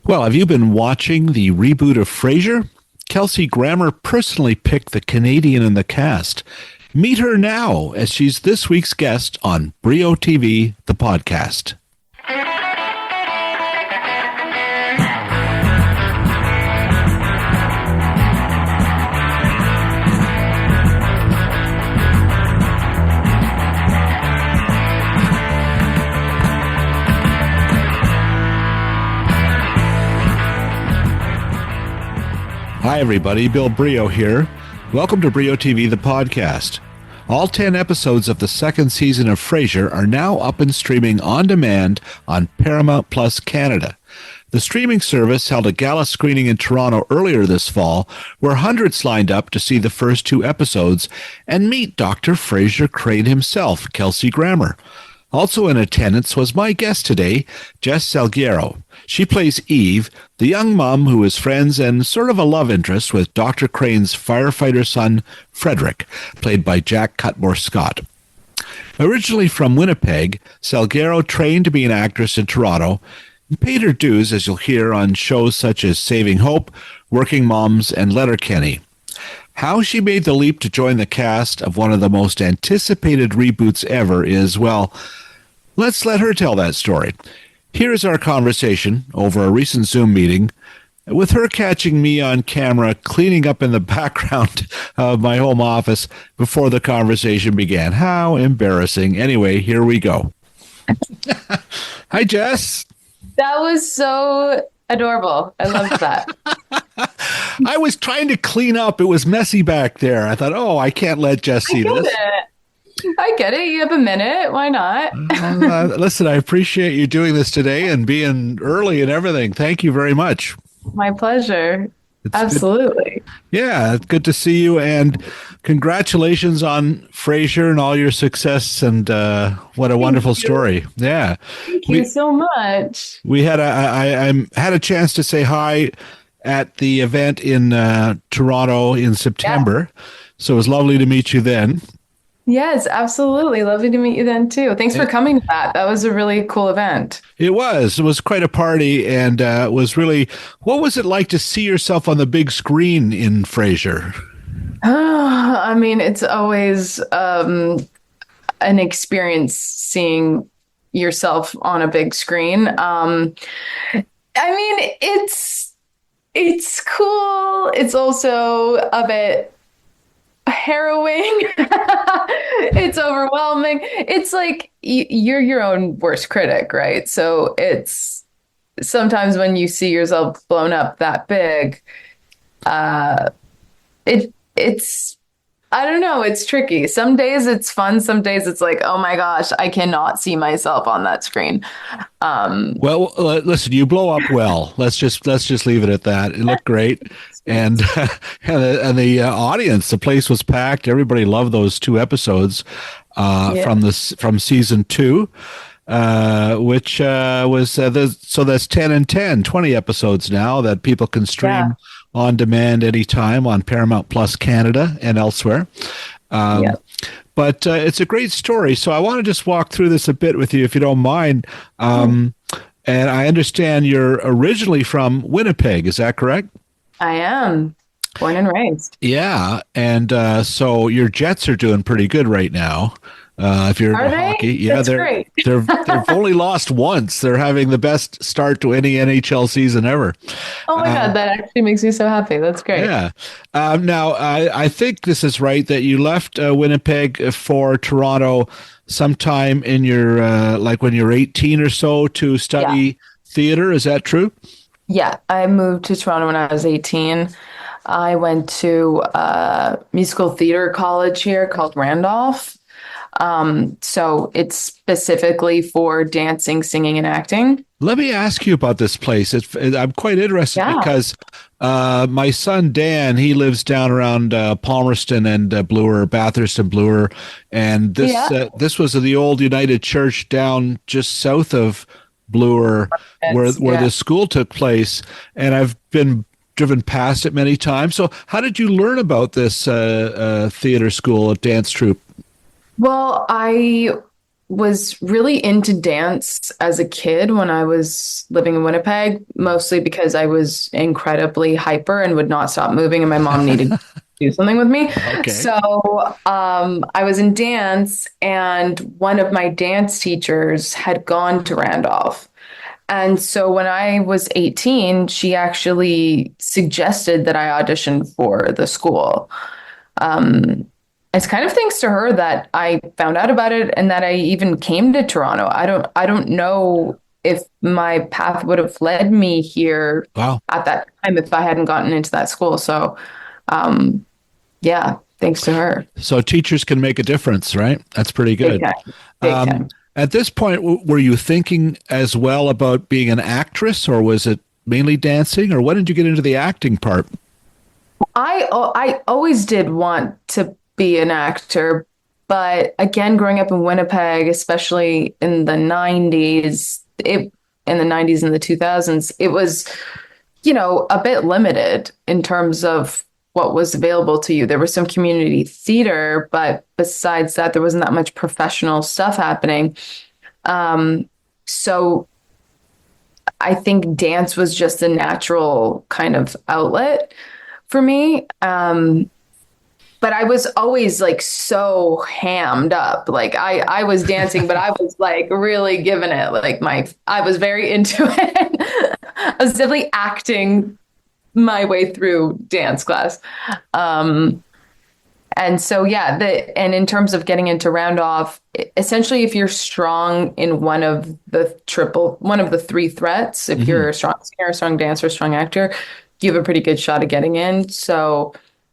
Well, have you been watching the reboot of Frasier? Kelsey Grammer personally picked the Canadian in the cast. Meet her now as she's this week's guest on Brio TV, the podcast. Hi, everybody. Bill Brio here. Welcome to Brio TV, the podcast. All 10 episodes of the second season of Frasier are now up and streaming on demand on Paramount Plus Canada. The streaming service held a gala screening in Toronto earlier this fall, where hundreds lined up to see the first 2 episodes and meet Dr. Frasier Crane himself, Kelsey Grammer. Also in attendance was my guest today, Jess Salgueiro. She plays Eve, the young mom who is friends and sort of a love interest with Dr. Crane's firefighter son, Frederick, played by Jack Cutmore Scott. Originally from Winnipeg, Salgueiro trained to be an actress in Toronto and paid her dues, as you'll hear, on shows such as Saving Hope, Working Moms, and Letterkenny. How she made the leap to join the cast of one of the most anticipated reboots ever is, well, let's let her tell that story. Here's our conversation over a recent Zoom meeting, with her catching me on camera cleaning up in the background of my home office before the conversation began. How embarrassing. Anyway, here we go. Hi, Jess. That was so adorable. I loved that. I was trying to clean up. It was messy back there. I thought, I can't let Jess see this. I get it. You have a minute. Why not? Listen, I appreciate you doing this today and being early and everything. Thank you very much. My pleasure. Absolutely. Good. Yeah, it's good to see you. And congratulations on Frasier and all your success. And what a wonderful story. Yeah. Thank you so much. We had I had a chance to say hi at the event in Toronto in September. Yeah. So it was lovely to meet you then. Yes, absolutely. Lovely to meet you then, too. Thanks for coming to that. That was a really cool event. It was. It was quite a party, and it was really... What was it like to see yourself on the big screen in Frasier? I mean, it's always an experience seeing yourself on a big screen. I mean, it's cool. It's also a bit harrowing. It's overwhelming. It's like you're your own worst critic, right? So it's sometimes when you see yourself blown up that big, it's I don't know, it's tricky. Some days it's fun, some days it's like, oh my gosh, I cannot see myself on that screen. Well, listen, you blow up well. Let's just leave it at that. It looked great. And the audience, the place was packed. Everybody loved those 2 episodes from season 2, which was so that's 10 and 10, 20 episodes now that people can stream on demand anytime on Paramount Plus Canada and elsewhere. But it's a great story. So I want to just walk through this a bit with you, if you don't mind. And I understand you're originally from Winnipeg. Is that correct? I am. Born and raised. Yeah. And so your Jets are doing pretty good right now. If you're into hockey, yeah, they've only lost once. They're having the best start to any NHL season ever. Oh my God, that actually makes me so happy. That's great. Yeah. Now, I think this is right that you left Winnipeg for Toronto sometime in your like when you're 18 or so to study theater. Is that true? Yeah, I moved to Toronto when I was 18. I went to a musical theater college here called Randolph. So it's specifically for dancing, singing, and acting. Let me ask you about this place. I'm quite interested because my son Dan, he lives down around Palmerston and Bloor, Bathurst and Bloor, and this was the old United Church down just south of Bloor, where the school took place, and I've been driven past it many times. So, how did you learn about this theater school, dance troupe? Well, I was really into dance as a kid when I was living in Winnipeg, mostly because I was incredibly hyper and would not stop moving, and my mom needed to do something with me. Okay. So I was in dance, and one of my dance teachers had gone to Randolph. And so when I was 18, she actually suggested that I auditioned for the school. Um, it's kind of thanks to her that I found out about it and that I even came to Toronto. I don't know if my path would have led me here Wow. at that time if I hadn't gotten into that school. So um, yeah, thanks to her. So teachers can make a difference, right? That's pretty Big good. time. Big Um, time. at this point, were you thinking as well about being an actress, or was it mainly dancing, or when did you get into the acting part? I always did want to be an actor, but again, growing up in Winnipeg, especially in the 90s, it in the 90s and the 2000s, it was, a bit limited in terms of what was available to you. There was some community theater, but besides that, there wasn't that much professional stuff happening. So I think dance was just a natural kind of outlet for me. But I was always like so hammed up. Like I was dancing, but I was like really giving it like I was very into it. I was definitely acting my way through dance class. And so, yeah, and in terms of getting into round off, essentially, if you're strong in one of the three threats, if Hmm. you're a strong singer, a strong dancer, a strong actor, you have a pretty good shot at getting in. So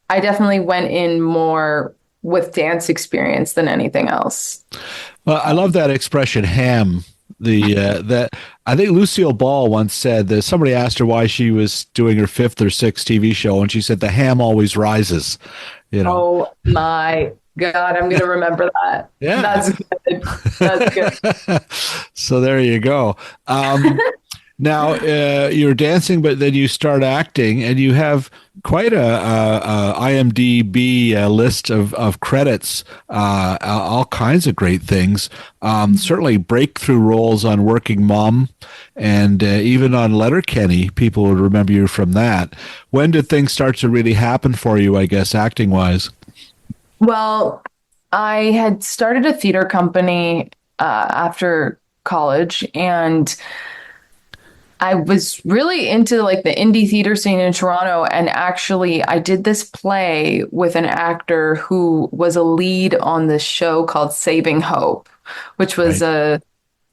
I definitely went in more with dance experience than anything else. Well, I love that expression, ham. That I think Lucille Ball once said that somebody asked her why she was doing her fifth or sixth TV show, and she said the ham always rises. You know. Oh my God, I'm gonna remember that. Yeah. That's good. That's good. So there you go. Now you're dancing, but then you start acting, and you have quite a IMDb list of credits, all kinds of great things. Certainly breakthrough roles on Working Mom, and even on Letterkenny, people would remember you from that. When did things start to really happen for you? I guess acting wise. Well, I had started a theater company after college, and I was really into like the indie theater scene in Toronto. And actually, I did this play with an actor who was a lead on this show called Saving Hope, which was Right.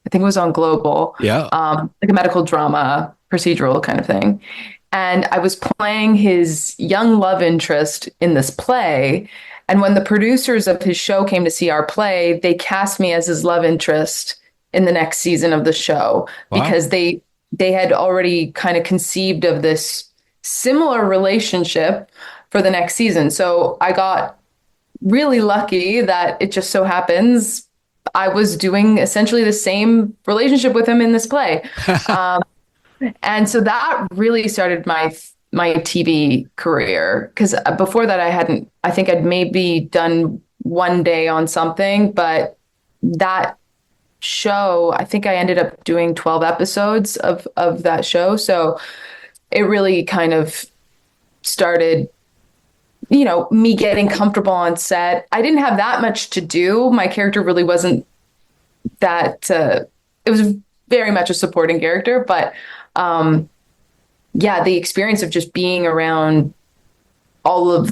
I think it was on Global, Yeah. like a medical drama procedural kind of thing. And I was playing his young love interest in this play. And when the producers of his show came to see our play, they cast me as his love interest in the next season of the show Wow. because they had already kind of conceived of this similar relationship for the next season. So I got really lucky that it just so happens I was doing essentially the same relationship with him in this play. Um, and so that really started my TV career because before that I think I'd maybe done one day on something, but that show, I think I ended up doing 12 episodes of that show. So it really kind of started, me getting comfortable on set. I didn't have that much to do. My character really wasn't that, it was very much a supporting character, but yeah, the experience of just being around all of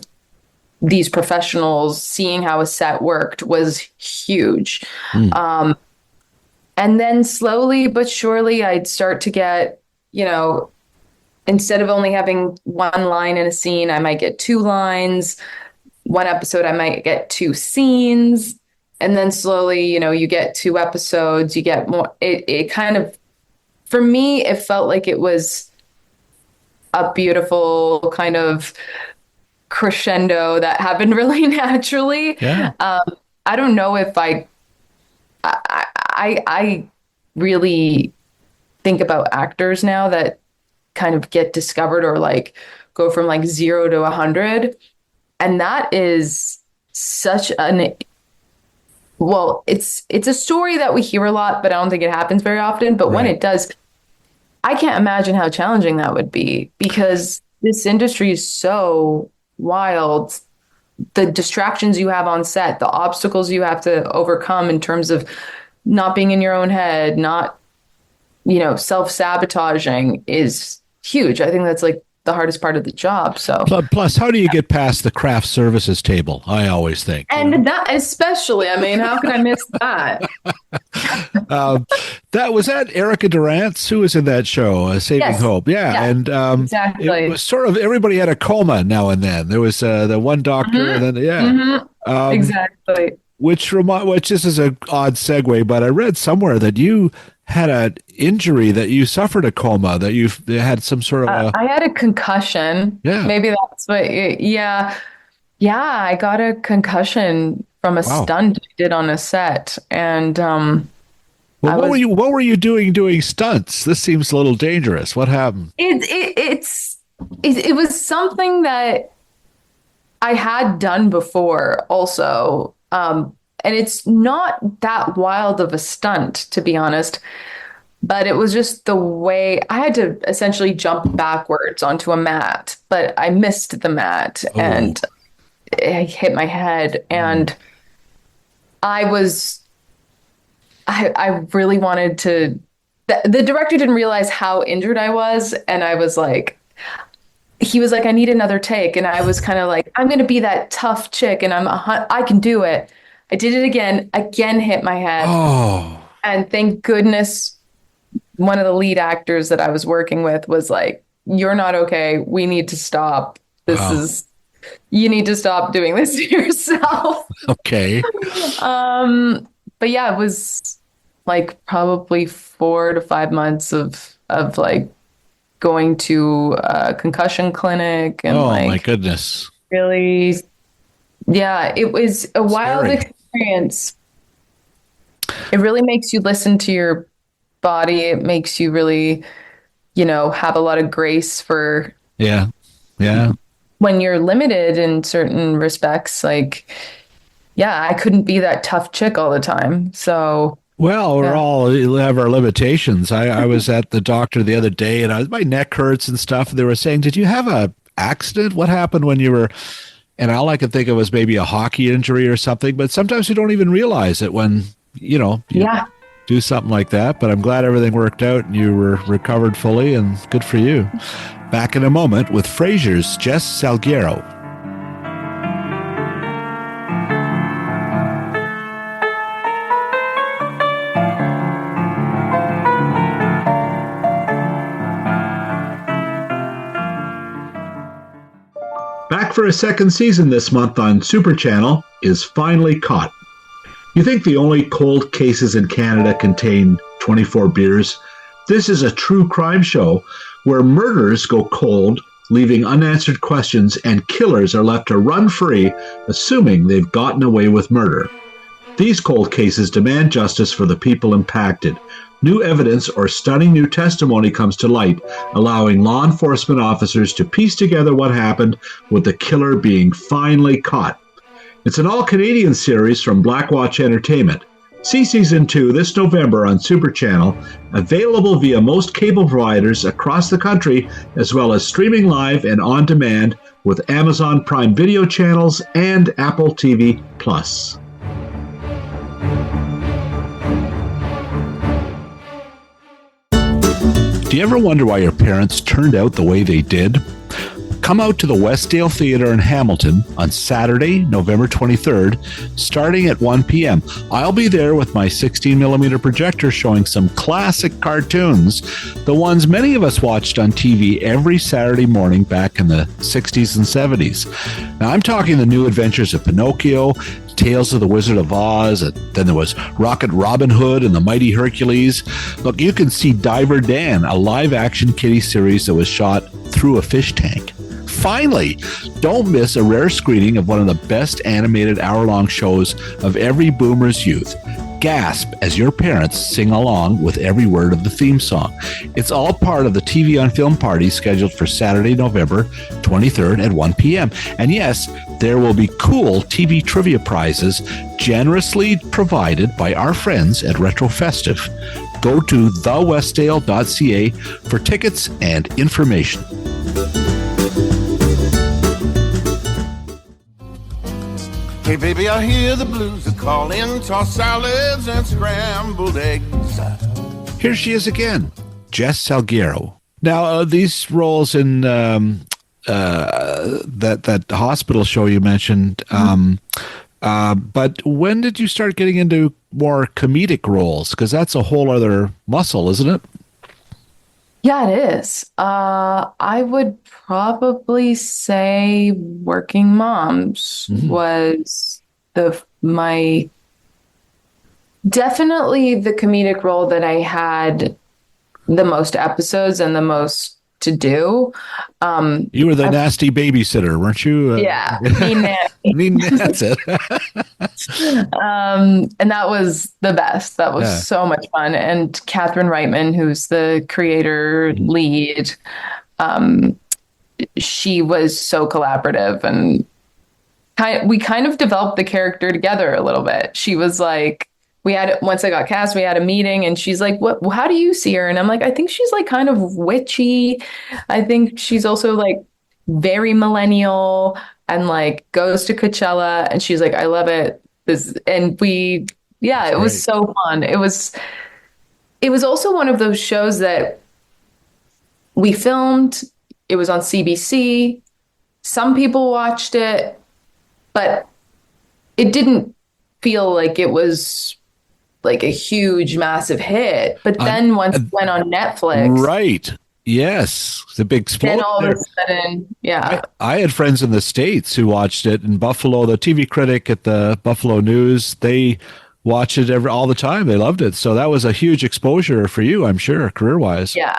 these professionals, seeing how a set worked was huge. Mm. And then slowly but surely, I'd start to get, instead of only having one line in a scene, I might get two lines. One episode, I might get two scenes. And then slowly, you get two episodes, you get more. It kind of, for me, it felt like it was a beautiful kind of crescendo that happened really naturally. Yeah. I don't know if I really think about actors now that kind of get discovered or like go from like 0 to 100. And that is such an well, it's a story that we hear a lot, but I don't think it happens very often. But when it does, I can't imagine how challenging that would be, because this industry is so wild. The distractions you have on set, the obstacles you have to overcome in terms of not being in your own head, not, self-sabotaging is huge. I think that's like the hardest part of the job. So plus, how do you get past the craft services table? I always think. And that especially, I mean, how could I miss that? that Erica Durance who was in that show, Saving Hope. Yeah. And exactly. It was sort of, everybody had a coma now and then. There was the one doctor, and then exactly. Which this is an odd segue, but I read somewhere that you had an injury, that you suffered a coma, that you had some sort of I had a concussion. Yeah. Maybe that's what. Yeah. I got a concussion from a stunt I did on a set, and what were you doing stunts? This seems a little dangerous. What happened? It was something that I had done before also. And it's not that wild of a stunt, to be honest, but it was just the way I had to essentially jump backwards onto a mat, but I missed the mat and I hit my head, and I really wanted to, the director didn't realize how injured I was. And I was like, he was like, I need another take. And I was kind of like, I'm going to be that tough chick, and I can do it. I did it again hit my head. And thank goodness one of the lead actors that I was working with was like, you're not okay. We need to stop. You need to stop doing this to yourself. Okay. But yeah, it was like probably 4 to 5 months of like going to a concussion clinic, and my goodness. Really, yeah, it was a wild experience. It really makes you listen to your body. It makes you really, have a lot of grace for when you're limited in certain respects. Like, I couldn't be that tough chick all the time. So we all have our limitations. I was at the doctor the other day, and my neck hurts and stuff. And they were saying, "Did you have a accident? What happened when you were?" And all I could think of was maybe a hockey injury or something. But sometimes you don't even realize it when you do something like that. But I'm glad everything worked out and you were recovered fully, and good for you. Back in a moment with Frasier's Jess Salgueiro. Back for a second season this month on Super Channel is Finally Caught. You think the only cold cases in Canada contain 24 beers? This is a true crime show where murders go cold, leaving unanswered questions, and killers are left to run free, assuming they've gotten away with murder. These cold cases demand justice for the people impacted. New evidence or stunning new testimony comes to light, allowing law enforcement officers to piece together what happened, with the killer being finally caught. It's an all-Canadian series from Blackwatch Entertainment. See Season 2 this November on Super Channel, available via most cable providers across the country, as well as streaming live and on demand with Amazon Prime Video channels and Apple TV+. Do you ever wonder why your parents turned out the way they did? Come out to the Westdale Theatre in Hamilton on Saturday, November 23rd, starting at 1 p.m. I'll be there with my 16mm projector showing some classic cartoons, the ones many of us watched on TV every Saturday morning back in the 60s and 70s. Now, I'm talking the new adventures of Pinocchio, Tales of the Wizard of Oz, and then there was Rocket Robin Hood and the Mighty Hercules. Look, you can see Diver Dan, a live-action kiddie series that was shot through a fish tank. Finally, don't miss a rare screening of one of the best animated hour-long shows of every boomer's youth. Gasp as your parents sing along with every word of the theme song. It's all part of the TV on Film party scheduled for Saturday, November 23rd at 1 p.m. And yes, there will be cool TV trivia prizes generously provided by our friends at Retrofestive. Go to thewestdale.ca for tickets and information. Hey baby, I hear the blues are calling, tossed salads and scrambled eggs. Here she is again, Jess Salgueiro. Now, these roles in that hospital show you mentioned, but when did you start getting into more comedic roles? Because that's a whole other muscle, isn't it? Yeah, it is. I would probably say Working Moms was my definitely the comedic role that I had the most episodes and the most to do. You were the nasty babysitter, weren't you? Yeah, mean nanny. That's it. And that was the best. That was so much fun. And Catherine Reitman, who's the creator lead, she was so collaborative, and we kind of developed the character together a little bit. She was like, once I got cast, we had a meeting, and she's like, how do you see her? And I'm like, I think she's like kind of witchy. I think she's also like very millennial and like goes to Coachella. And she's like, I love it. It was so fun. It was also one of those shows that we filmed. It was on CBC. Some people watched it, but it didn't feel like it was like a huge, massive hit. But then once it went on Netflix. Right. Yes. The big explosion. Then all of a sudden, yeah. I had friends in the States who watched it in Buffalo. The TV critic at the Buffalo News, they watched it all the time. They loved it. So that was a huge exposure for you, I'm sure, career-wise. Yeah.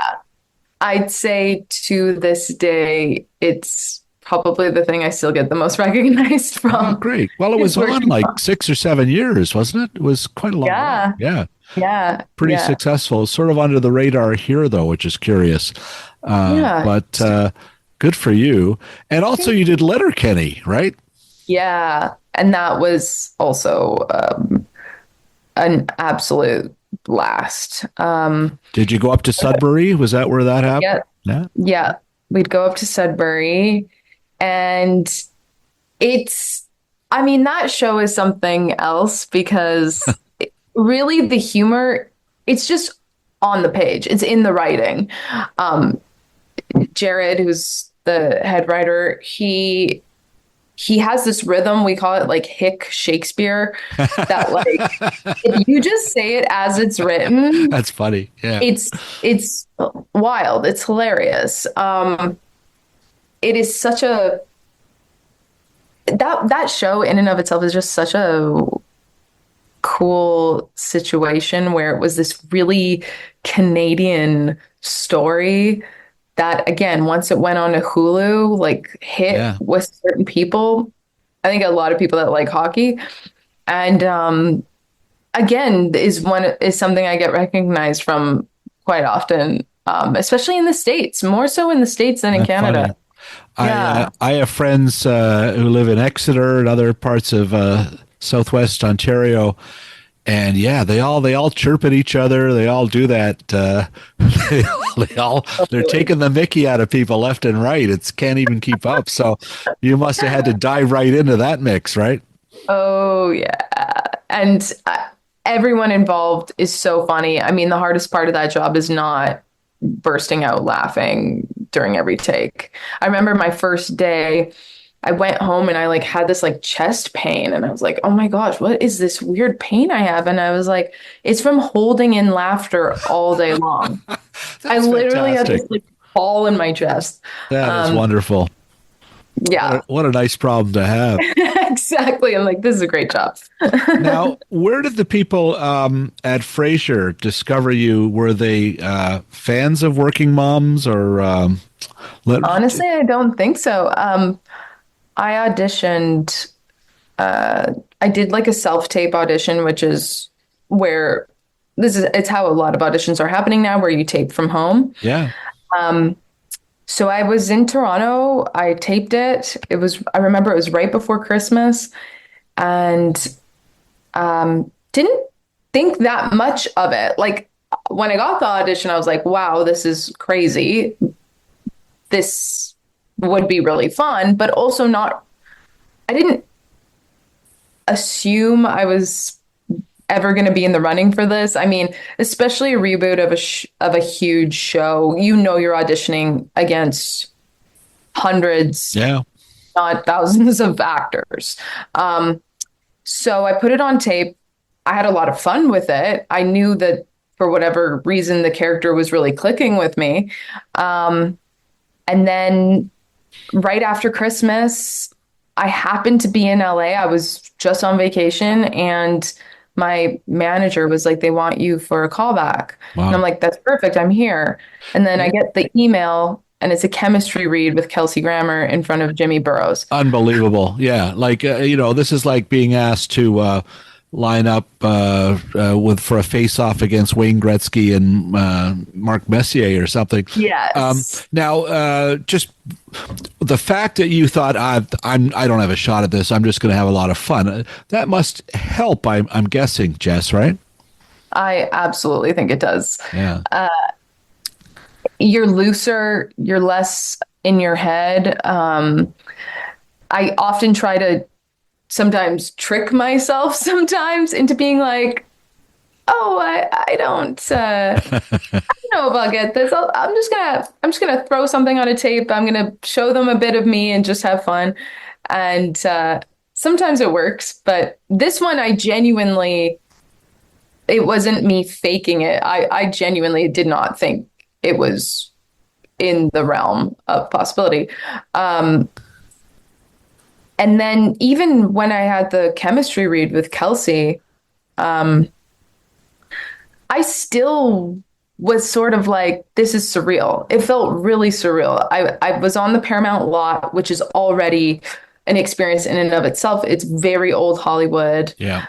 I'd say to this day, it's probably the thing I still get the most recognized from. Oh, great. Well, it was on like 6 or 7 years, wasn't it? It was quite a long time. Yeah. Yeah. Pretty successful. Sort of under the radar here, though, which is curious. But good for you. And also you did Letterkenny, right? Yeah. And that was also an absolute blast. Did you go up to Sudbury? Was that where that happened? Yeah. We'd go up to Sudbury. And that show is something else because really the humor, it's just on the page. It's in the writing. Jared, who's the head writer, he has this rhythm. We call it like Hick Shakespeare, that like, if you just say it as it's written, that's funny. Yeah. It's wild. It's hilarious. It is such that show in and of itself is just such a cool situation where it was this really Canadian story that, again, once it went on to Hulu, like hit with certain people. I think a lot of people that like hockey, and again, is something I get recognized from quite often, especially in the States, more so in the States than in Canada. Funny. I have friends who live in Exeter and other parts of Southwest Ontario, and they all chirp at each other. They all do that. They're taking the mickey out of people left and right. It's can't even keep up. So you must have had to dive right into that mix, right? Oh yeah, and everyone involved is so funny. I mean, the hardest part of that job is not bursting out laughing during every take. I remember my first day, I went home and I like had this like chest pain, and I was like, oh my gosh, what is this weird pain I have? And I was like, it's from holding in laughter all day long. I literally had this like ball in my chest. That is wonderful. Yeah. What a nice problem to have. Exactly. I'm like, this is a great job. Now, where did the people at Frasier discover you? Were they fans of Working Moms or? Honestly, I don't think so. I auditioned. I did like a self-tape audition, which is where it's how a lot of auditions are happening now, where you tape from home. Yeah. So I was in Toronto. I taped it. I remember it was right before Christmas, and didn't think that much of it. Like when I got the audition, I was like, wow, this is crazy. This would be really fun, but also not, I didn't assume I was ever going to be in the running for this. I mean, especially a reboot of a huge show, you're auditioning against hundreds, Yeah. not thousands of actors. So I put it on tape. I had a lot of fun with it. I knew that for whatever reason, the character was really clicking with me. And then right after Christmas, I happened to be in LA. I was just on vacation, and my manager was like, they want you for a callback. Wow. And I'm like, that's perfect. I'm here. And then I get the email, and it's a chemistry read with Kelsey Grammer in front of Jimmy Burrows. Unbelievable. Yeah. Like, this is like being asked to line up for a face-off against Wayne Gretzky and Mark Messier or something. Yes. Now, just the fact that you thought I don't have a shot at this, I'm just going to have a lot of fun. That must help. I'm guessing, Jess, right? I absolutely think it does. Yeah. You're looser. You're less in your head. I often try to sometimes trick myself into being like, oh, I don't know if I'll get this. I'm just gonna throw something on a tape. I'm gonna show them a bit of me and just have fun. And sometimes it works, but this one it wasn't me faking it. I genuinely did not think it was in the realm of possibility. And then even when I had the chemistry read with Kelsey, I still was sort of like, this is surreal. It felt really surreal. I was on the Paramount lot, which is already an experience in and of itself. It's very old Hollywood. Yeah.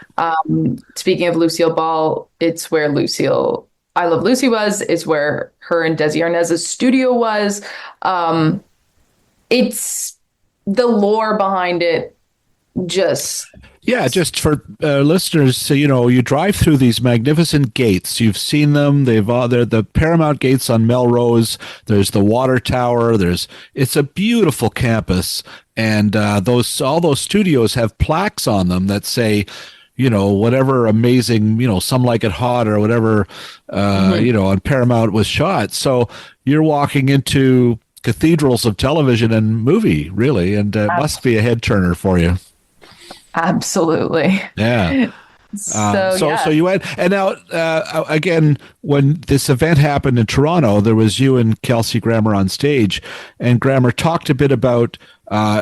Speaking of Lucille Ball, it's where I Love Lucy was. It's where her and Desi Arnaz's studio was. It's the lore behind it. Just for listeners, so, you drive through these magnificent gates. You've seen them. They're the Paramount gates on Melrose. There's the water tower. It's a beautiful campus, and all those studios have plaques on them that say, whatever amazing, Some Like It Hot or whatever, on Paramount was shot. So you're walking into cathedrals of television and movie, really, and it must be a head turner for you. Absolutely. Yeah. So you went, and now again, when this event happened in Toronto, there was you and Kelsey Grammer on stage, and Grammer talked a bit about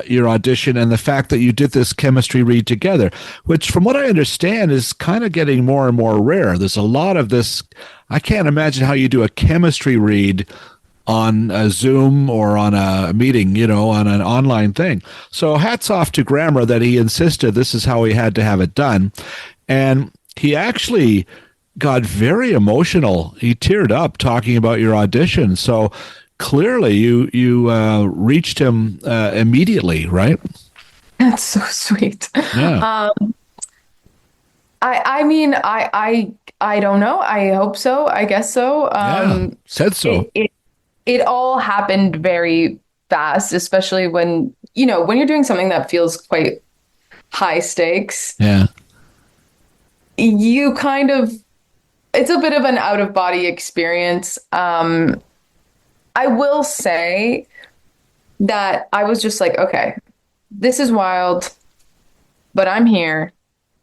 your audition and the fact that you did this chemistry read together, which, from what I understand, is kind of getting more and more rare. There's a lot of this. I can't imagine how you do a chemistry read on a Zoom or on a meeting, on an online thing. So hats off to Grammer that he insisted this is how he had to have it done. And he actually got very emotional. He teared up talking about your audition. So clearly you reached him immediately, right? That's so sweet. Yeah. I mean, I don't know. I hope so. I guess so. Said so. It all happened very fast, especially when you're doing something that feels quite high stakes. Yeah. You it's a bit of an out of body experience. I will say that I was just like, okay, this is wild, but I'm here.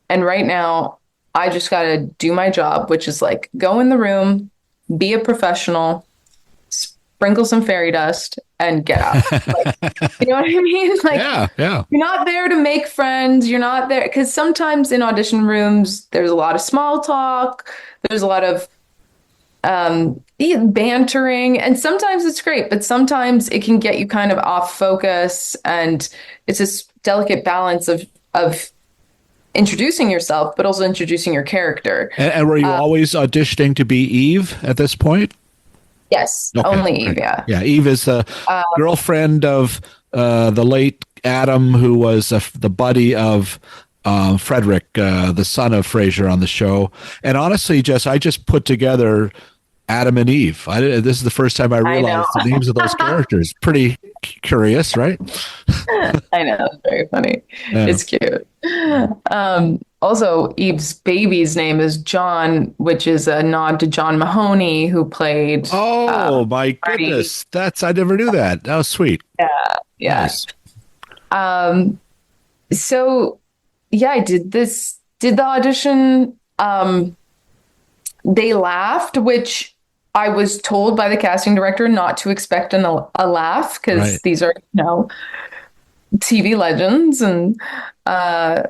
And right now I just got to do my job, which is like go in the room, be a professional, sprinkle some fairy dust, and get out. You know what I mean? Yeah. You're not there to make friends. You're not there because sometimes in audition rooms, there's a lot of small talk. There's a lot of bantering, and sometimes it's great, but sometimes it can get you kind of off focus. And it's this delicate balance of introducing yourself, but also introducing your character. And were you always auditioning to be Eve at this point? Yes, Okay, only Eve. great. Yeah. Yeah, Eve is the girlfriend of the late Adam, who was the buddy of Frederick, the son of Frasier on the show. And honestly, Jess, I just put together Adam and Eve. This is the first time I I know. realized the names of those characters. Pretty curious, right? I know. It's very funny. Yeah. It's cute. Also, Eve's baby's name is John, which is a nod to John Mahoney, who played Oh my Marty. goodness, I never knew that. That was sweet. Yeah. Nice. So yeah, I did the audition. They laughed, which I was told by the casting director not to expect a laugh, because Right. these are, TV legends. And I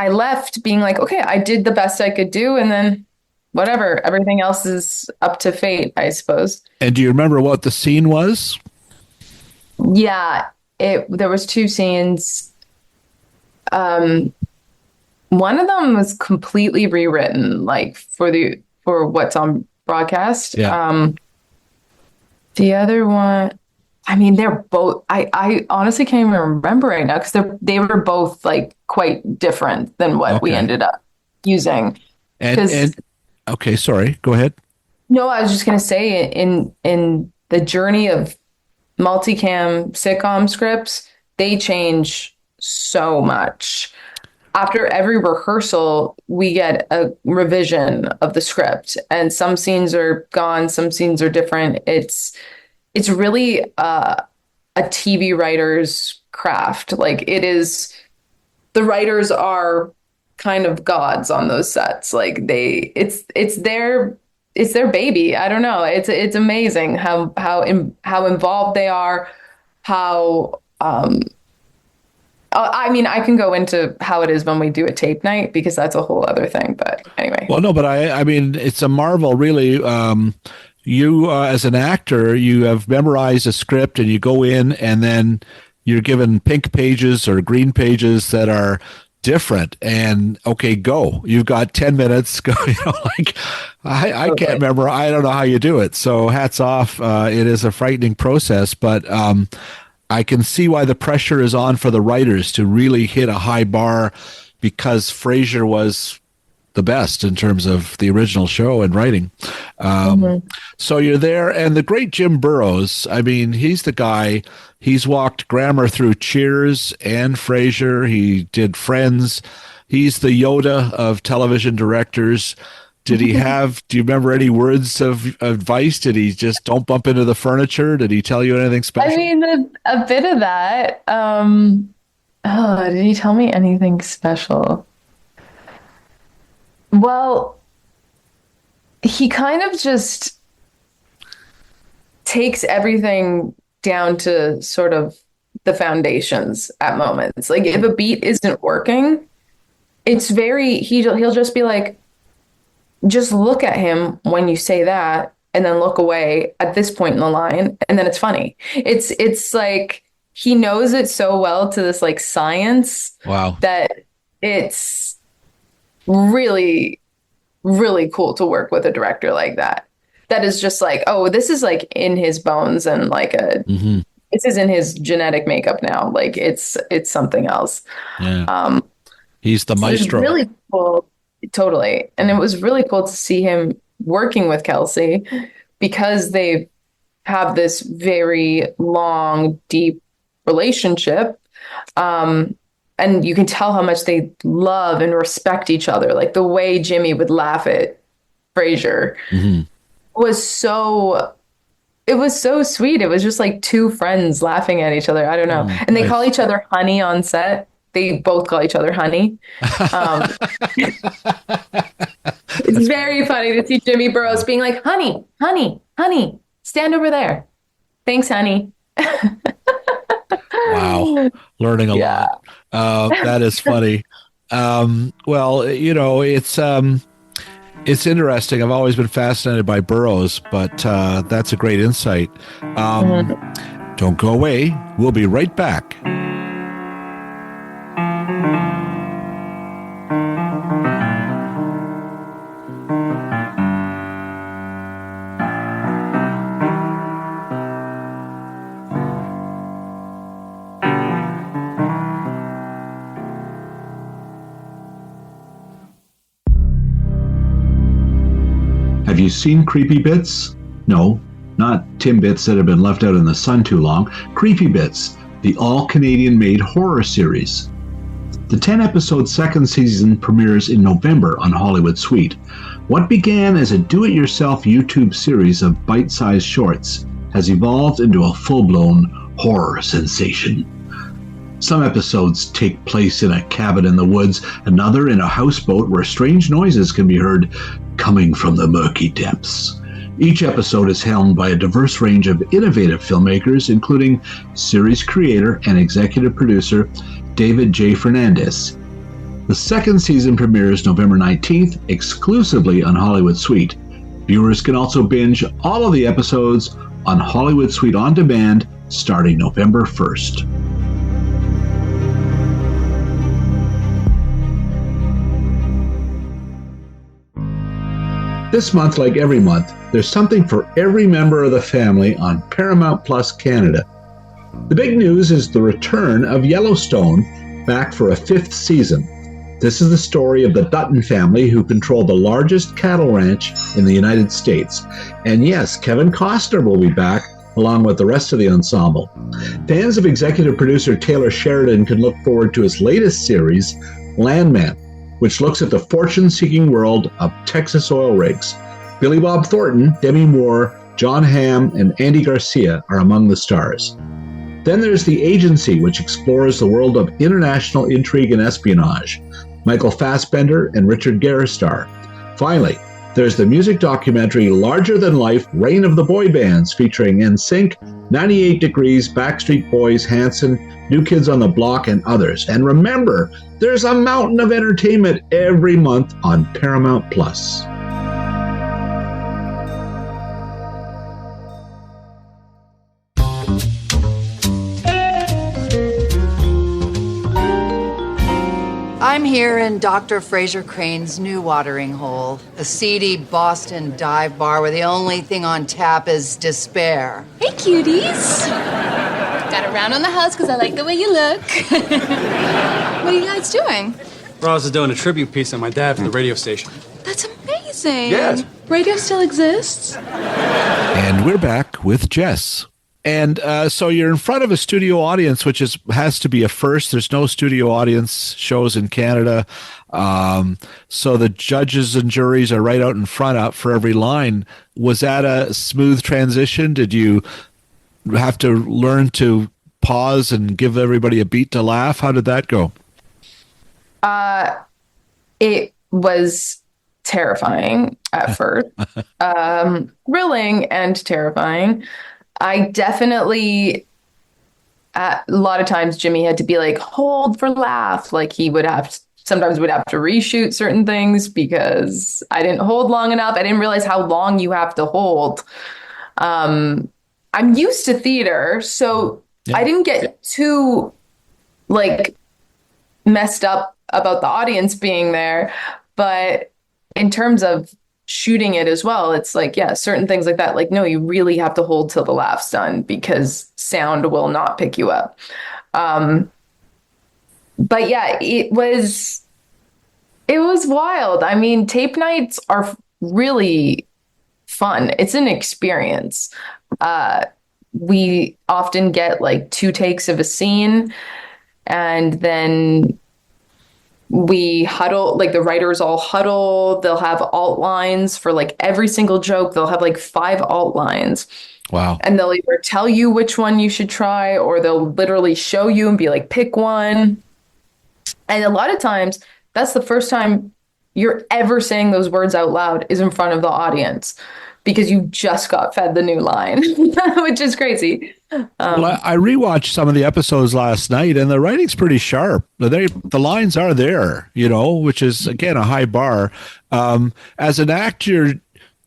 left being like, okay, I did the best I could do, and then whatever, everything else is up to fate, I suppose. And do you remember what the scene was? Yeah, there was two scenes. One of them was completely rewritten, like for what's on broadcast. Yeah. The other one, I mean, they're both. I honestly can't even remember right now, because they were both like quite different than what we Okay. ended up using. And okay, sorry. Go ahead. No, I was just gonna say, in the journey of multicam sitcom scripts, they change so much. After every rehearsal, we get a revision of the script, and some scenes are gone, some scenes are different. It's really a TV writer's craft. Like, it is, the writers are kind of gods on those sets. Like, it's their baby. I don't know. It's amazing how involved they are. How I mean, I can go into how it is when we do a tape night, because that's a whole other thing. But anyway. Well, no, but I mean, it's a marvel, really. You, as an actor, you have memorized a script, and you go in, and then you're given pink pages or green pages that are different, and okay, go. You've got 10 minutes. Go. Like, I can't remember. I don't know how you do it. So hats off. It is a frightening process, but I can see why the pressure is on for the writers to really hit a high bar, because Frasier was the best in terms of the original show and writing. So you're there, and the great Jim Burrows, I mean, he's the guy. He's walked Grammer through Cheers and Frasier. He did Friends. He's the Yoda of television directors. Did he do you remember any words of advice? Did he just don't bump into the furniture? Did he tell you anything special? I mean, a bit of that. Did he tell me anything special? Well, he kind of just takes everything down to sort of the foundations at moments. Like, if a beat isn't working, it's he'll just be like, just look at him when you say that, and then look away at this point in the line, and then it's funny. It's like, he knows it so well, to this like science. Wow. That it's really, really cool to work with a director like that. That is just like, oh, this is like in his bones, and like this is in his genetic makeup now. Like, it's something else. Yeah. He's the maestro. It's really cool. Totally. And it was really cool to see him working with Kelsey, because they have this very long, deep relationship. And you can tell how much they love and respect each other. Like, the way Jimmy would laugh at Frasier was so sweet. It was just like two friends laughing at each other. I don't know. And they call each other honey on set. They both call each other honey. It's very funny to see Jimmy Burrows being like, honey, honey, honey, stand over there. Thanks, honey. Wow. Learning a lot. That is funny. Well, it's interesting. I've always been fascinated by Burrows, but that's a great insight. Don't go away. We'll be right back. Have you seen Creepy Bits? No, not Timbits that have been left out in the sun too long. Creepy Bits, the all-Canadian made horror series. The 10-episode second season premieres in November on Hollywood Suite. What began as a do-it-yourself YouTube series of bite-sized shorts has evolved into a full-blown horror sensation. Some episodes take place in a cabin in the woods, another in a houseboat where strange noises can be heard coming from the murky depths. Each episode is helmed by a diverse range of innovative filmmakers, including series creator and executive producer David J. Fernandez. The second season premieres November 19th, exclusively on Hollywood Suite. Viewers can also binge all of the episodes on Hollywood Suite On Demand starting November 1st. This month, like every month, there's something for every member of the family on Paramount Plus Canada. The big news is the return of Yellowstone, back for a 5th season. This is the story of the Dutton family, who control the largest cattle ranch in the United States. And yes, Kevin Costner will be back, along with the rest of the ensemble. Fans of executive producer Taylor Sheridan can look forward to his latest series, Landman, which looks at the fortune-seeking world of Texas oil rigs. Billy Bob Thornton, Demi Moore, John Hamm, and Andy Garcia are among the stars. Then there's The Agency, which explores the world of international intrigue and espionage. Michael Fassbender and Richard Gere star. Finally, there's the music documentary Larger Than Life, Reign of the Boy Bands, featuring NSYNC, 98 Degrees, Backstreet Boys, Hanson, New Kids on the Block, and others. And remember, there's a mountain of entertainment every month on Paramount Plus. I'm here in Dr. Fraser Crane's new watering hole, a seedy Boston dive bar where the only thing on tap is despair. Hey, cuties. Got around on the house because I like the way you look. What are you guys doing? Ross is doing a tribute piece on my dad for the radio station. That's amazing. Yes. Radio still exists? And we're back with Jess. And so you're in front of a studio audience, which has to be a first. There's no studio audience shows in Canada. So the judges and juries are right out in front up for every line. Was that a smooth transition? Did you have to learn to pause and give everybody a beat to laugh? How did that go? It was terrifying at first. Thrilling and terrifying. I definitely, a lot of times Jimmy had to be like, hold for laugh. Like sometimes would have to reshoot certain things because I didn't hold long enough. I didn't realize how long you have to hold. I'm used to theater, so yeah. I didn't get too messed up about the audience being there. But in terms of shooting it as well, it's certain things like that. No, you really have to hold till the laugh's done because sound will not pick you up. But yeah, it was wild. I mean, tape nights are really fun. It's an experience. We often get 2 takes of a scene, and then we huddle, the writers all huddle. They'll have alt lines for every single joke. They'll have 5 alt lines. Wow. And they'll either tell you which one you should try, or they'll literally show you and be like, pick one. And a lot of times that's the first time you're ever saying those words out loud is in front of the audience, because you just got fed the new line, which is crazy. Well, I rewatched some of the episodes last night, and the writing's pretty sharp. The lines are there, which is, again, a high bar. As an actor,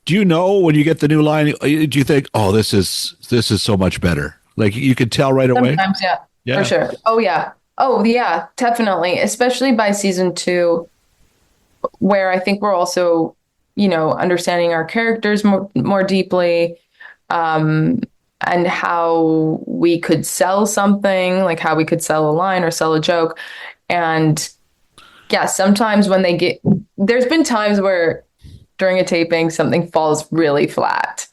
do you know when you get the new line, do you think, oh, this is so much better? You could tell right away? Sometimes, yeah, for sure. Oh, yeah, definitely. Especially by season 2, where I think we're also, understanding our characters more deeply, and how we could sell something, how we could sell a line or sell a joke. And yeah, sometimes when there's been times where during a taping, something falls really flat.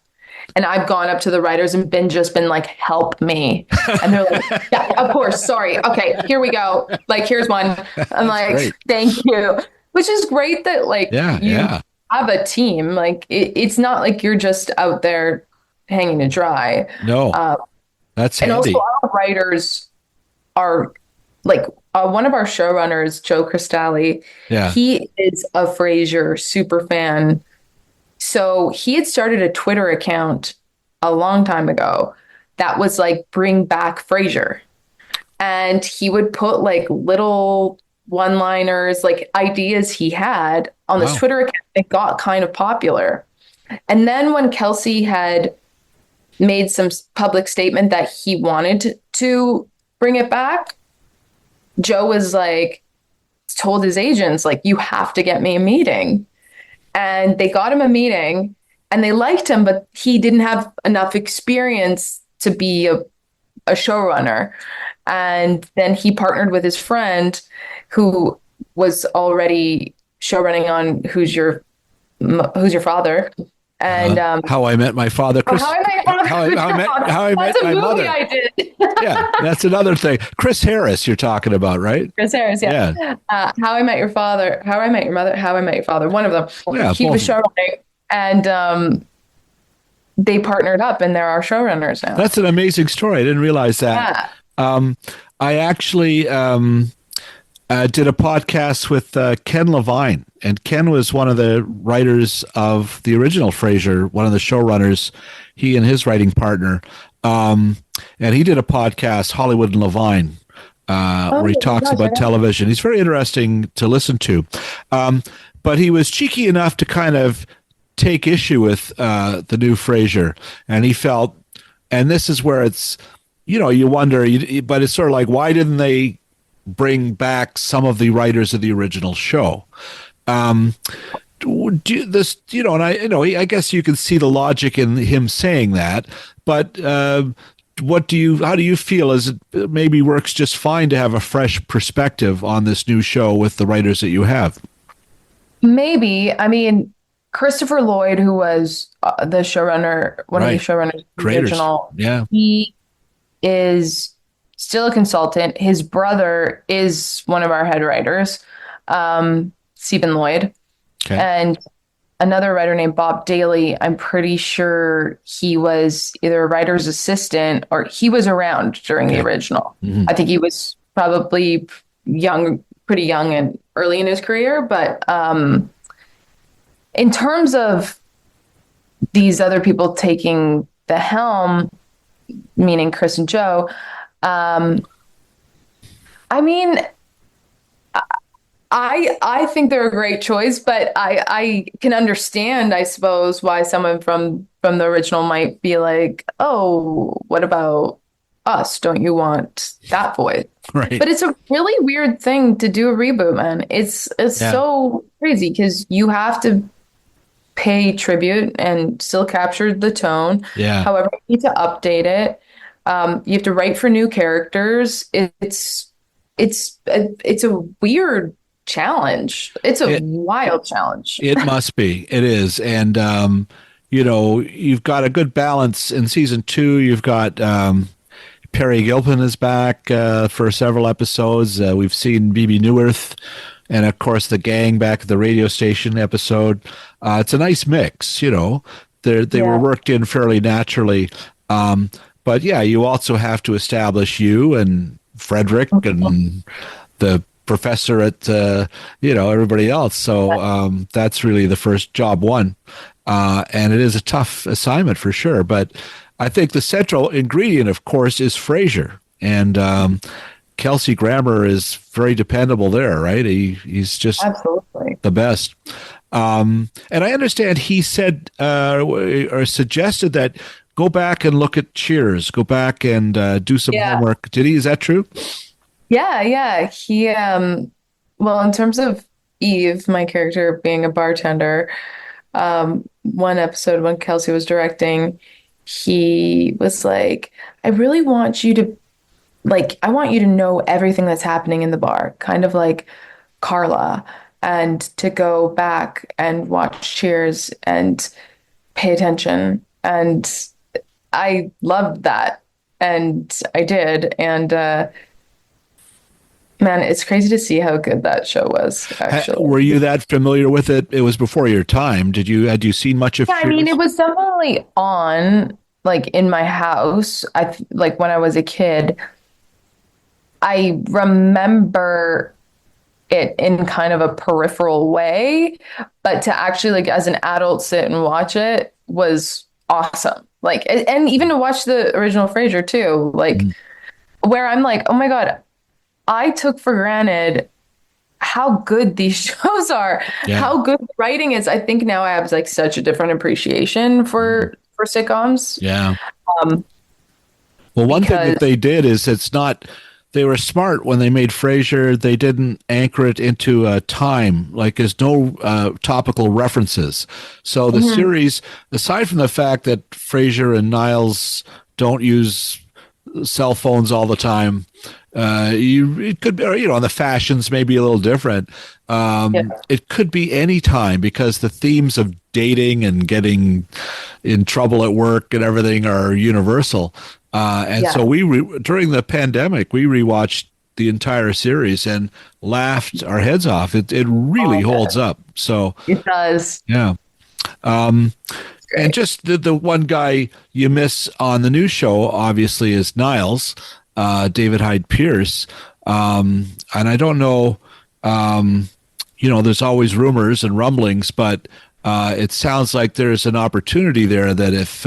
And I've gone up to the writers and been like, help me. And they're like, yeah, of course. Sorry. Okay, here we go. Like, here's one. I'm like, great. thank you. Which is great that like you yeah. have a team. Like it's not like you're just out there hanging to dry. No, that's and handy. also our writers are like one of our showrunners, Joe Cristalli. Yeah. He is a Frasier super fan. So he had started a Twitter account a long time ago that was like, bring back Frasier. And he would put like little one-liners, like ideas he had on this Twitter account. It got kind of popular. And then when Kelsey had made some public statement that he wanted to bring it back, Joe was like, told his agents, like, you have to get me a meeting. And they got him a meeting and they liked him, but he didn't have enough experience to be a showrunner. And then he partnered with his friend who was already showrunning on Who's Your Father? And How I Met My Father. Chris, How I Met Your Father. How I Met That's a My movie Mother. I did. Yeah, that's another thing. Chris Harris, you're talking about, right? Chris Harris, yeah. How I Met Your Father, How I Met Your Mother, How I Met Your Father. One of them. Yeah, he was showrunning, and they partnered up, and they're our showrunners now. That's an amazing story. I didn't realize that. Yeah. I actually did a podcast with Ken Levine, and Ken was one of the writers of the original Frasier, one of the showrunners, he and his writing partner. And he did a podcast, Hollywood and Levine, where he talks about television. He's very interesting to listen to. But he was cheeky enough to kind of take issue with the new Frasier. And he felt, and this is where it's, you wonder, but it's sort of like, why didn't they bring back some of the writers of the original show? I guess you can see the logic in him saying that, but how do you feel? Is it maybe works just fine to have a fresh perspective on this new show with the writers that you have? Maybe. I mean, Christopher Lloyd, who was the showrunner, one of the showrunners of the original, he is still a consultant. His brother is one of our head writers, Stephen Lloyd. Okay. And another writer named Bob Daly, I'm pretty sure he was either a writer's assistant or he was around during the original. Mm-hmm. I think he was probably pretty young and early in his career. But in terms of these other people taking the helm, meaning Chris and Joe, I mean, I think they're a great choice, but I can understand, I suppose, why someone from the original might be like, oh, what about us? Don't you want that voice? Right. But it's a really weird thing to do a reboot, man. It's so crazy because you have to pay tribute and still capture the tone. Yeah. However, you need to update it. You have to write for new characters. It's a weird challenge. It's a wild challenge. It must be. It is. And, you've got a good balance in season 2. You've got Perry Gilpin is back for several episodes. We've seen BB Newirth and, of course, the gang back at the radio station episode. It's a nice mix, They were worked in fairly naturally. But yeah, you also have to establish you and Frederick and the professor at, everybody else. So that's really the first job one. And it is a tough assignment for sure. But I think the central ingredient, of course, is Frasier. And Kelsey Grammer is very dependable there, right? He's just absolutely the best. And I understand he said or suggested that go back and look at Cheers. Go back and do some homework. Did he? Is that true? Yeah. He, well, in terms of Eve, my character being a bartender, one episode when Kelsey was directing, he was like, I really want you to, I want you to know everything that's happening in the bar, kind of like Carla. and to go back and watch Cheers and pay attention. And I loved that. And I did. And man, it's crazy to see how good that show was, actually. Were you that familiar with it? It was before your time. Had you seen much of Yeah, I Cheers? mean, it was definitely on, like, in my house. Like, when I was a kid, I remember it in kind of a peripheral way, but to actually, like, as an adult sit and watch it was awesome. Like, and even to watch the original Frasier too, like, where I'm like, oh my God, I took for granted how good these shows are, how good the writing is. I think now I have like such a different appreciation for sitcoms. Yeah. Well, one thing that they did is they were smart when they made Frasier. They didn't anchor it into a time, like there's no topical references. So the series, aside from the fact that Frasier and Niles don't use cell phones all the time, it could be, the fashions may be a little different. It could be any time because the themes of dating and getting in trouble at work and everything are universal. So during the pandemic, we rewatched the entire series and laughed our heads off. It really holds up. So it does. Yeah. And just the one guy you miss on the new show, obviously, is Niles, David Hyde Pierce. And I don't know, there's always rumors and rumblings, but it sounds like there's an opportunity there that if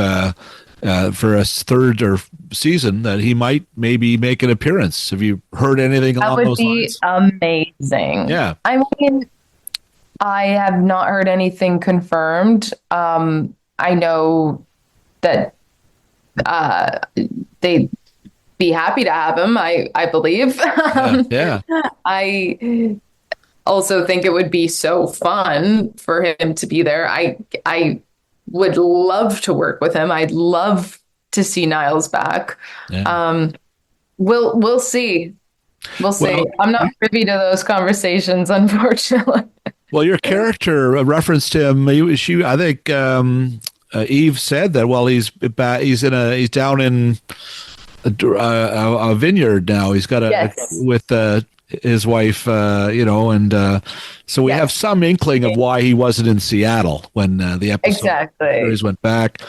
for a third or season that he might maybe make an appearance. Have you heard anything along those lines? That would be amazing. Yeah. I mean, I have not heard anything confirmed. I know that they'd be happy to have him, I believe. Yeah. I also think it would be so fun for him to be there. I would love to work with him. I'd love to see Niles back. Yeah. We'll see. We'll see. Well, I'm not privy to those conversations, unfortunately. Well, your character referenced him. I think Eve said that. Well, he's down in a vineyard now. He's got with his wife, and so we have some inkling of why he wasn't in Seattle when the episode series went back.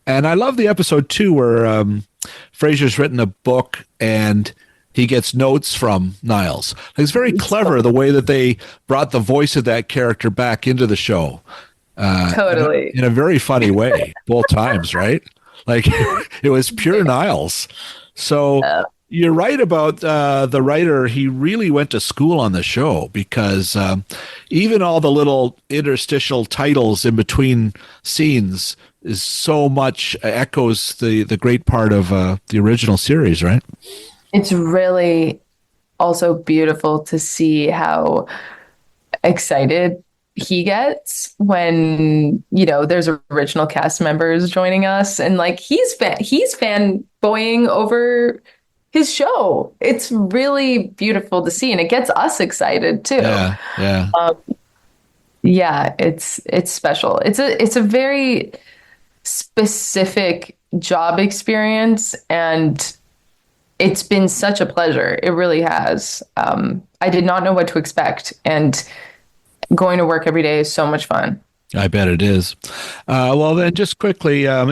And I love the episode too, where Frasier's written a book and he gets notes from Niles. It's very clever the way that they brought the voice of that character back into the show. Totally. In a very funny way, both times, right? Like it was pure Niles. So you're right about the writer. He really went to school on the show because even all the little interstitial titles in between scenes is so much echoes the great part of the original series, right? It's really also beautiful to see how excited he gets when, there's original cast members joining us, and like he's fanboying over his show. It's really beautiful to see, and it gets us excited too. Yeah. It's special. It's a very specific job experience, and it's been such a pleasure. It really has. I did not know what to expect, and going to work every day is so much fun. I bet it is. Well, then just quickly, I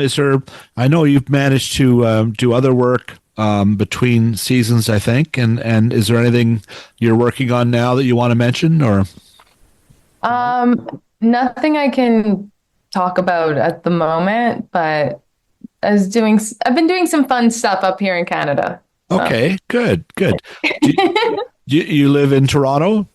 know you've managed to do other work between seasons, I think, and is there anything you're working on now that you want to mention, or? Nothing I can talk about at the moment, but I've been doing some fun stuff up here in Canada. So. Okay, good. Do you live in Toronto?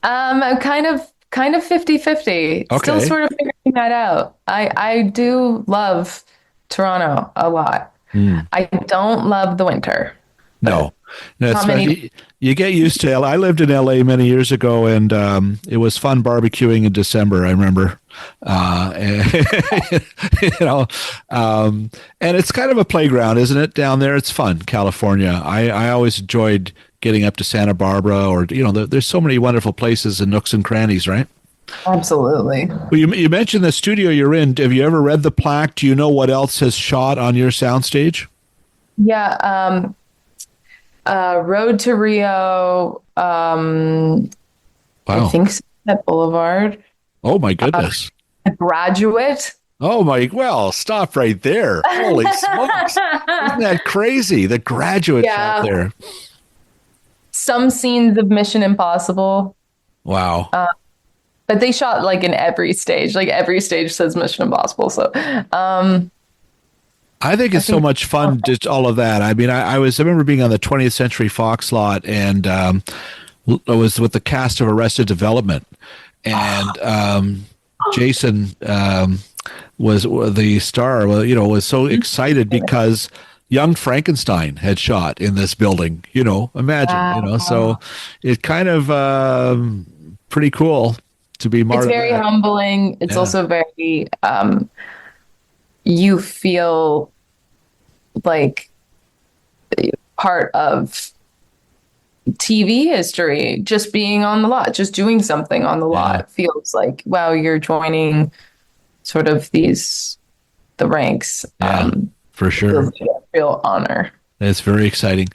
I'm kind of 50-50. Okay. Still sort of figuring that out. I do love Toronto a lot. I don't love the winter. No, it's funny. You get used to LA. I lived in LA many years ago, and it was fun barbecuing in December. I remember, and it's kind of a playground, isn't it? Down there, it's fun. California. I always enjoyed getting up to Santa Barbara, or there's so many wonderful places and nooks and crannies, right? Absolutely. Well, you mentioned the studio you're in. Have you ever read the plaque? Do you know what else has shot on your soundstage? Yeah. Road to Rio. Wow. I think Sunset Boulevard. Oh my goodness. Graduate. Oh well, stop right there. Holy smokes. Isn't that crazy? The Graduate shot there. Some scenes of Mission Impossible. Wow. But they shot like in every stage. Like every stage says Mission Impossible. So I think it's so much fun, just all of that. I mean, I remember being on the 20th Century Fox lot, and I was with the cast of Arrested Development, and Jason was the star. Was so excited because Young Frankenstein had shot in this building. Imagine. So it kind of pretty cool to be part of that. It's very humbling. It's also very. You feel like part of TV history, just being on the lot, just doing something on the lot feels like, wow, you're joining sort of the ranks. For sure. Real honor. It's very exciting.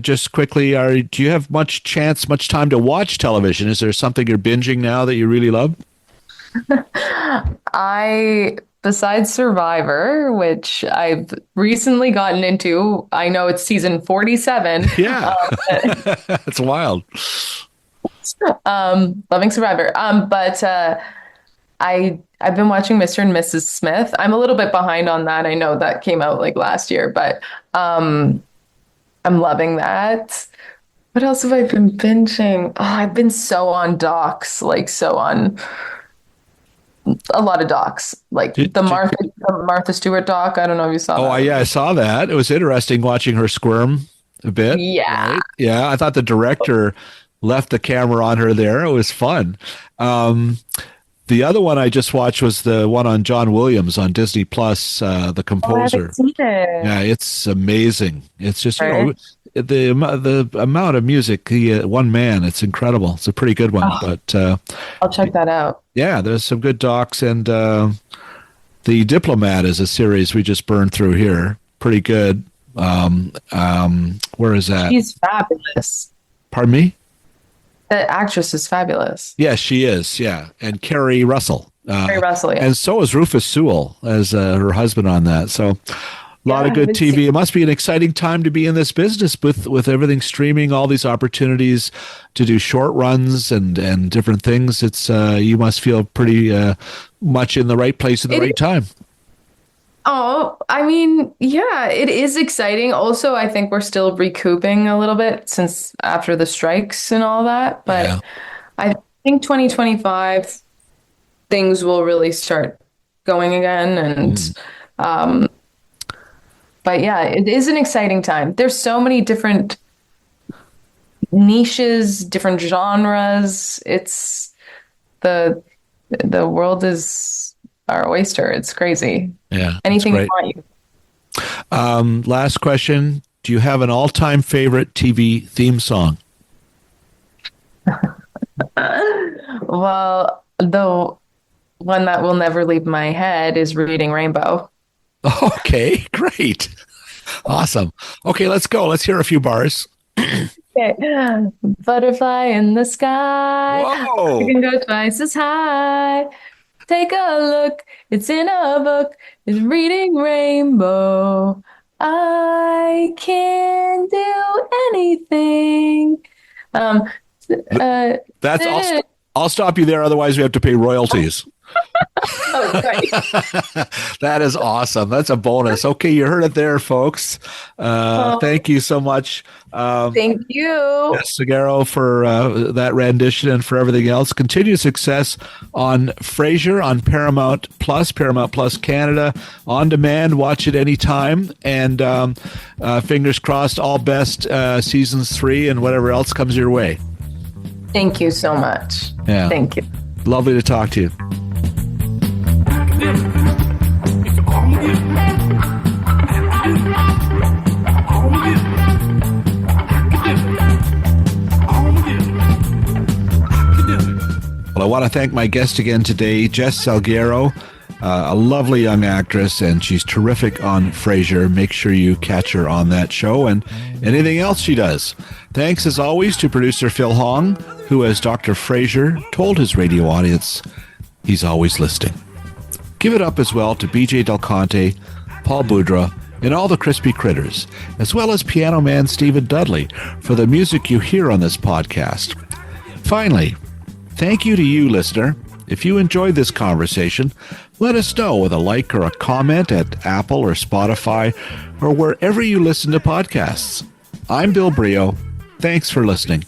Just quickly, do you have much time to watch television? Is there something you're binging now that you really love? Besides Survivor, which I've recently gotten into, I know it's season 47. Yeah, it's wild. Loving Survivor. But I've been watching Mr. and Mrs. Smith. I'm a little bit behind on that. I know that came out like last year, but I'm loving that. What else have I been binging? Oh, I've been so on docs, like so on a lot of docs, like the Martha Stewart doc. I don't know if you saw that. Oh, yeah, I saw that. It was interesting watching her squirm a bit. Yeah. Right? Yeah, I thought the director left the camera on her there. It was fun. The other one I just watched was the one on John Williams on Disney Plus, the composer. I haven't seen it. Yeah, it's amazing. It's just, the amount of music, one man, it's incredible. It's a pretty good one. But I'll check that out. Yeah, there's some good docs, and The Diplomat is a series we just burned through here. Pretty good. Where is that? She's fabulous. Pardon me? The actress is fabulous. Yeah, she is. Yeah, and Kerry Russell. Kerry Russell, yeah. And so is Rufus Sewell as her husband on that. So a lot of good TV. It must be an exciting time to be in this business with everything streaming, all these opportunities to do short runs and different things. It's you must feel pretty much in the right place at the right time. Oh, I mean, yeah, it is exciting. Also, I think we're still recouping a little bit since after the strikes and all that. But I think 2025 things will really start going again. And but yeah, it is an exciting time. There's so many different niches, different genres. It's the world is our oyster. It's crazy. Yeah. Anything you want. Last question. Do you have an all-time favorite TV theme song? Well, the one that will never leave my head is Reading Rainbow. Okay, great. Awesome. Okay, let's go. Let's hear a few bars. Okay. Butterfly in the sky. Whoa. You can go twice as high. Take a look. It's in a book. It's Reading Rainbow. I can do anything. That's I'll stop you there. Otherwise, we have to pay royalties. Oh, great. That is awesome. That's a bonus. Okay, you heard it there, folks. Thank you so much. Thank you. Jess Salgueiro for that rendition and for everything else. Continued success on Frasier on Paramount Plus Canada, on demand. Watch it anytime. And fingers crossed, all best seasons 3 and whatever else comes your way. Thank you so much. Yeah. Thank you. Lovely to talk to you. Yeah. want to thank my guest again today, Jess Salgueiro, a lovely young actress, and she's terrific on Frasier. Make sure you catch her on that show and anything else she does. Thanks, as always, to producer Phil Hong, who, as Dr. Frasier told his radio audience, he's always listening. Give it up as well to BJ Del Conte, Paul Boudreau, and all the crispy critters, as well as piano man Stephen Dudley for the music you hear on this podcast. Finally, thank you to you, listener. If you enjoyed this conversation, let us know with a like or a comment at Apple or Spotify or wherever you listen to podcasts. I'm Bill Brio. Thanks for listening.